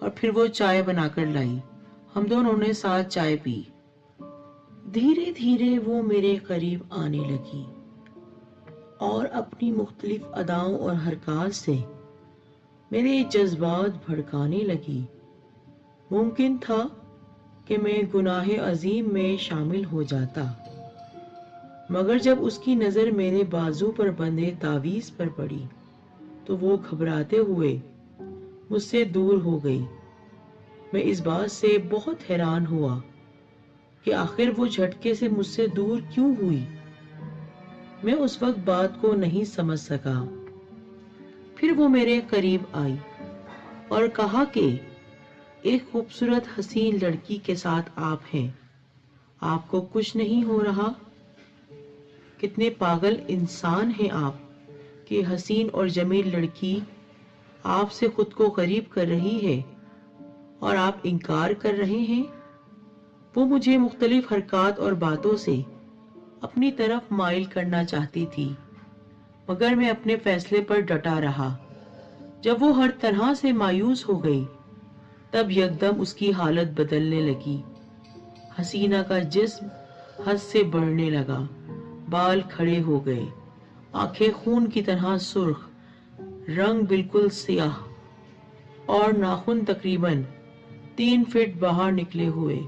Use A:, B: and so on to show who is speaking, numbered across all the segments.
A: اور پھر وہ چائے بنا کر لائی۔ ہم دونوں نے ساتھ چائے پی۔ دھیرے دھیرے وہ میرے قریب آنے لگی اور اپنی مختلف اداؤں اور حرکات سے میرے جذبات بھڑکانے لگی۔ ممکن تھا کہ میں گناہ عظیم میں شامل ہو جاتا، مگر جب اس کی نظر میرے بازو پر بندھے تعویذ پر پڑی تو وہ گھبراتے ہوئے مجھ سے دور ہو گئی۔ میں اس بات سے بہت حیران ہوا کہ آخر وہ جھٹکے سے مجھ سے دور کیوں ہوئی۔ میں اس وقت بات کو نہیں سمجھ سکا۔ پھر وہ میرے قریب آئی اور کہا کہ ایک خوبصورت حسین لڑکی کے ساتھ آپ ہیں، آپ کو کچھ نہیں ہو رہا؟ کتنے پاگل انسان ہیں آپ کہ حسین اور جمیل لڑکی آپ سے خود کو قریب کر رہی ہے اور آپ انکار کر رہے ہیں۔ وہ مجھے مختلف حرکات اور باتوں سے اپنی طرف مائل کرنا چاہتی تھی، مگر میں اپنے فیصلے پر ڈٹا رہا۔ جب وہ ہر طرح سے مایوس ہو گئی تب یکدم اس کی حالت بدلنے لگی۔ حسینہ کا جسم حد سے بڑھنے لگا، بال کھڑے ہو گئے، آنکھیں خون کی طرح سرخ، رنگ بالکل سیاہ اور ناخن تقریباً 3 فٹ باہر نکلے ہوئے۔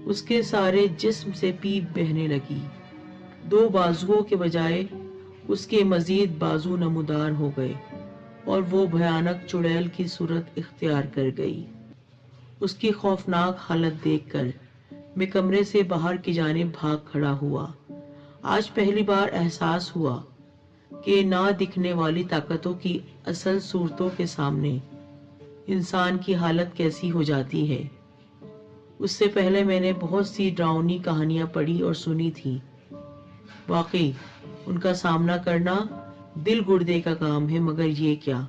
A: اس کے سارے جسم سے پیپ بہنے لگی۔ 2 بازوؤں کے بجائے اس کے مزید بازو نمودار ہو گئے اور وہ بھیانک چڑیل کی صورت اختیار کر گئی۔ اس کی خوفناک حالت دیکھ کر میں کمرے سے باہر کی جانب بھاگ کھڑا ہوا۔ آج پہلی بار احساس ہوا کہ نہ دکھنے والی طاقتوں کی اصل صورتوں کے سامنے انسان کی حالت کیسی ہو جاتی ہے۔ اس سے پہلے میں نے بہت سی ڈراؤنی کہانیاں پڑھی اور سنی تھی۔ واقعی ان کا سامنا کرنا دل گردے کا کام ہے، مگر یہ کیا!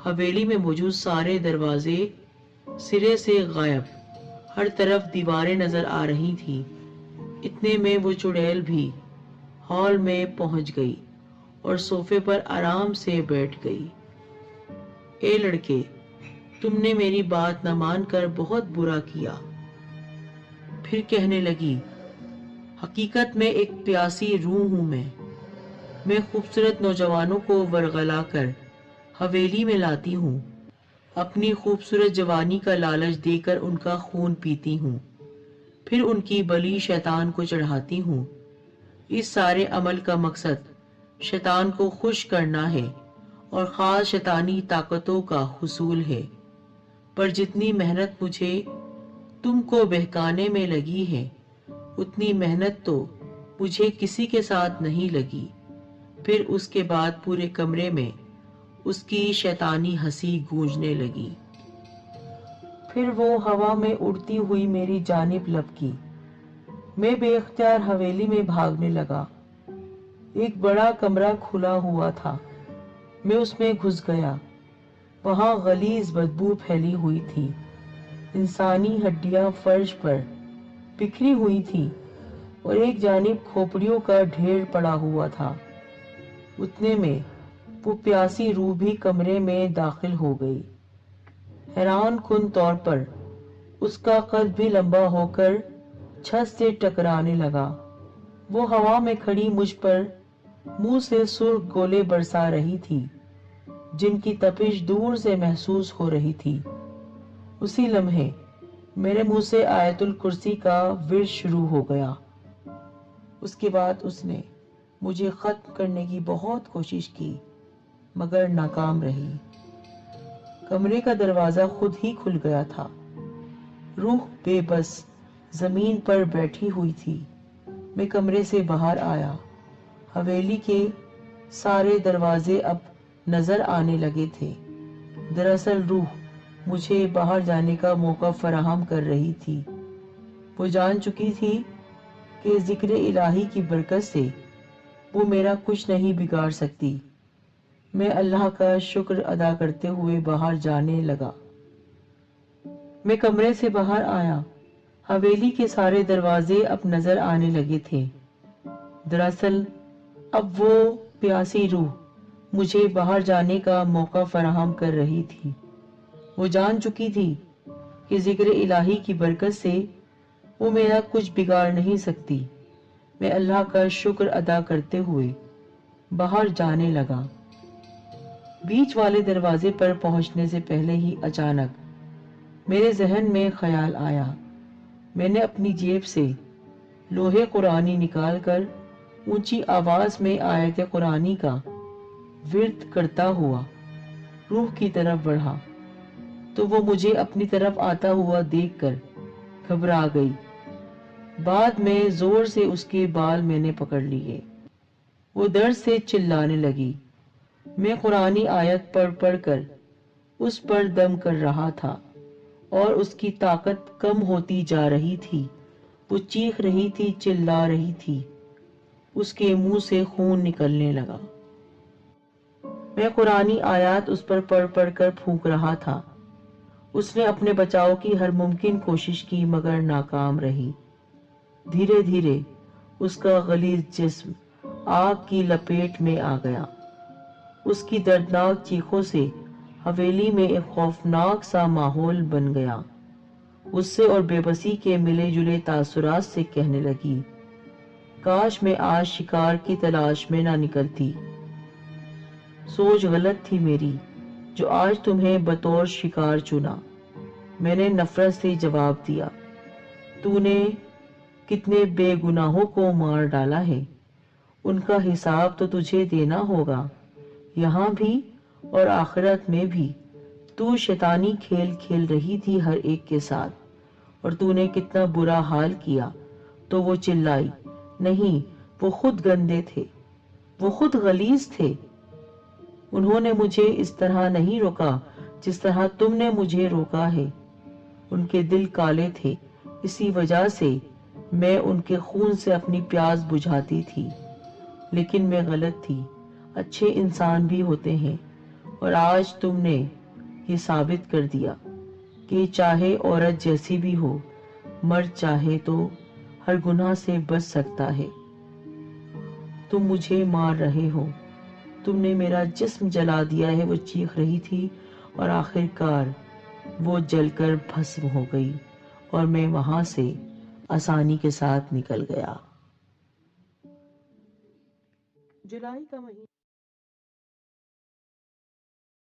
A: حویلی میں موجود سارے دروازے سرے سے غائب، ہر طرف دیواریں نظر آ رہی تھی۔ اتنے میں وہ چڑیل بھی ہال میں پہنچ گئی اور صوفے پر آرام سے بیٹھ گئی۔ اے لڑکے، تم نے میری بات نہ مان کر بہت برا کیا۔ پھر کہنے لگی، حقیقت میں ایک پیاسی روح ہوں میں خوبصورت نوجوانوں کو ورغلا کر حویلی میں لاتی ہوں، اپنی خوبصورت جوانی کا لالچ دے کر ان کا خون پیتی ہوں، پھر ان کی بلی شیطان کو چڑھاتی ہوں۔ اس سارے عمل کا مقصد شیطان کو خوش کرنا ہے اور خاص شیطانی طاقتوں کا حصول ہے۔ پر جتنی محنت مجھے تم کو بہکانے میں لگی ہے، اتنی محنت تو مجھے کسی کے ساتھ نہیں لگی۔ پھر اس کے بعد پورے کمرے میں اس کی شیطانی ہنسی گونجنے لگی۔ پھر وہ ہوا میں اڑتی ہوئی میری جانب لپکی۔ میں بے اختیار حویلی میں بھاگنے لگا۔ ایک بڑا کمرہ کھلا ہوا تھا، میں اس میں گھس گیا۔ وہاں غلیظ بدبو پھیلی ہوئی تھی، انسانی ہڈیاں فرش پر بکھری ہوئی تھی اور ایک جانب کھوپڑیوں کا ڈھیر پڑا ہوا تھا۔ اتنے میں وہ پیاسی روح بھی کمرے میں داخل ہو گئی۔ حیران کن طور پر اس کا قد بھی لمبا ہو کر چھت سے ٹکرانے لگا۔ وہ ہوا میں کھڑی مجھ پر منہ سے سرخ گولے برسا رہی تھی، جن کی تپش دور سے محسوس ہو رہی تھی۔ اسی لمحے میرے منہ سے آیت الکرسی کا ورد شروع ہو گیا۔ اس کے بعد اس نے مجھے ختم کرنے کی بہت کوشش کی، مگر ناکام رہی۔ کمرے کا دروازہ خود ہی کھل گیا تھا۔ روح بے بس زمین پر بیٹھی ہوئی تھی۔ میں کمرے سے باہر آیا۔ حویلی کے سارے دروازے اب نظر آنے لگے تھے۔ دراصل روح مجھے باہر جانے کا موقع فراہم کر رہی تھی۔ وہ جان چکی تھی کہ ذکر الہی کی برکت سے وہ میرا کچھ نہیں بگاڑ سکتی۔ میں اللہ کا شکر ادا کرتے ہوئے باہر جانے لگا۔ میں کمرے سے باہر آیا۔ حویلی کے سارے دروازے اب نظر آنے لگے تھے۔ دراصل اب وہ پیاسی روح مجھے باہر جانے کا موقع فراہم کر رہی تھی۔ وہ جان چکی تھی کہ ذکر الہی کی برکت سے وہ میرا کچھ بگاڑ نہیں سکتی۔ میں اللہ کا شکر ادا کرتے ہوئے باہر جانے لگا۔ بیچ والے دروازے پر پہنچنے سے پہلے ہی اچانک میرے ذہن میں خیال آیا۔ میں نے اپنی جیب سے لوحے قرآنی نکال کر اونچی آواز میں آیت قرآنی کا ورد کرتا ہوا روح کی طرف بڑھا تو وہ مجھے اپنی طرف آتا ہوا دیکھ کر گھبرا گئی۔ بعد میں زور سے اس کے بال میں نے پکڑ لیے۔ وہ درد سے چلانے لگی۔ میں قرآنی آیت پڑھ کر اس پر دم کر رہا تھا اور اس کی طاقت کم ہوتی جا رہی تھی۔ وہ چیخ رہی تھی، چلا رہی تھی، اس کے منہ سے خون نکلنے لگا۔ میں قرآنی آیات اس پر پڑھ کر پھونک رہا تھا۔ اس نے اپنے بچاؤ کی ہر ممکن کوشش کی مگر ناکام رہی۔ دھیرے دھیرے اس کا غلیظ جسم آگ کی لپیٹ میں آ گیا۔ اس کی دردناک چیخوں سے حویلی میں ایک خوفناک سا ماحول بن گیا۔ غصے اور بے بسی کے ملے جلے تاثرات سے کہنے لگی، کاش میں آج شکار کی تلاش میں نہ نکلتی۔ سوچ غلط تھی میری جو آج تمہیں بطور شکار چنا۔ میں نے نفرت سے جواب دیا، تو نے کتنے بے گناہوں کو مار ڈالا ہے، ان کا حساب تو تجھے دینا ہوگا، یہاں بھی اور آخرت میں بھی۔ تو شیطانی کھیل کھیل رہی تھی ہر ایک کے ساتھ، اور تو نے کتنا برا حال کیا۔ تو وہ چلائی، نہیں، وہ خود گندے تھے، وہ خود غلیظ تھے۔ انہوں نے مجھے اس طرح نہیں روکا جس طرح تم نے مجھے روکا ہے۔ ان کے دل کالے تھے، اسی وجہ سے میں ان کے خون سے اپنی پیاس بجھاتی تھی۔ لیکن میں غلط تھی، اچھے انسان بھی ہوتے ہیں، اور آج تم نے یہ ثابت کر دیا کہ چاہے عورت جیسی بھی ہو، مرد چاہے تو ہر گناہ سے بچ سکتا ہے۔ تم مجھے مار رہے ہو، تم نے میرا جسم جلا دیا ہے، وہ چیخ رہی تھی، اور آخر کار وہ جل کر بھسم ہو گئی اور میں وہاں سے آسانی کے ساتھ نکل گیا۔ جولائی کا مہینہ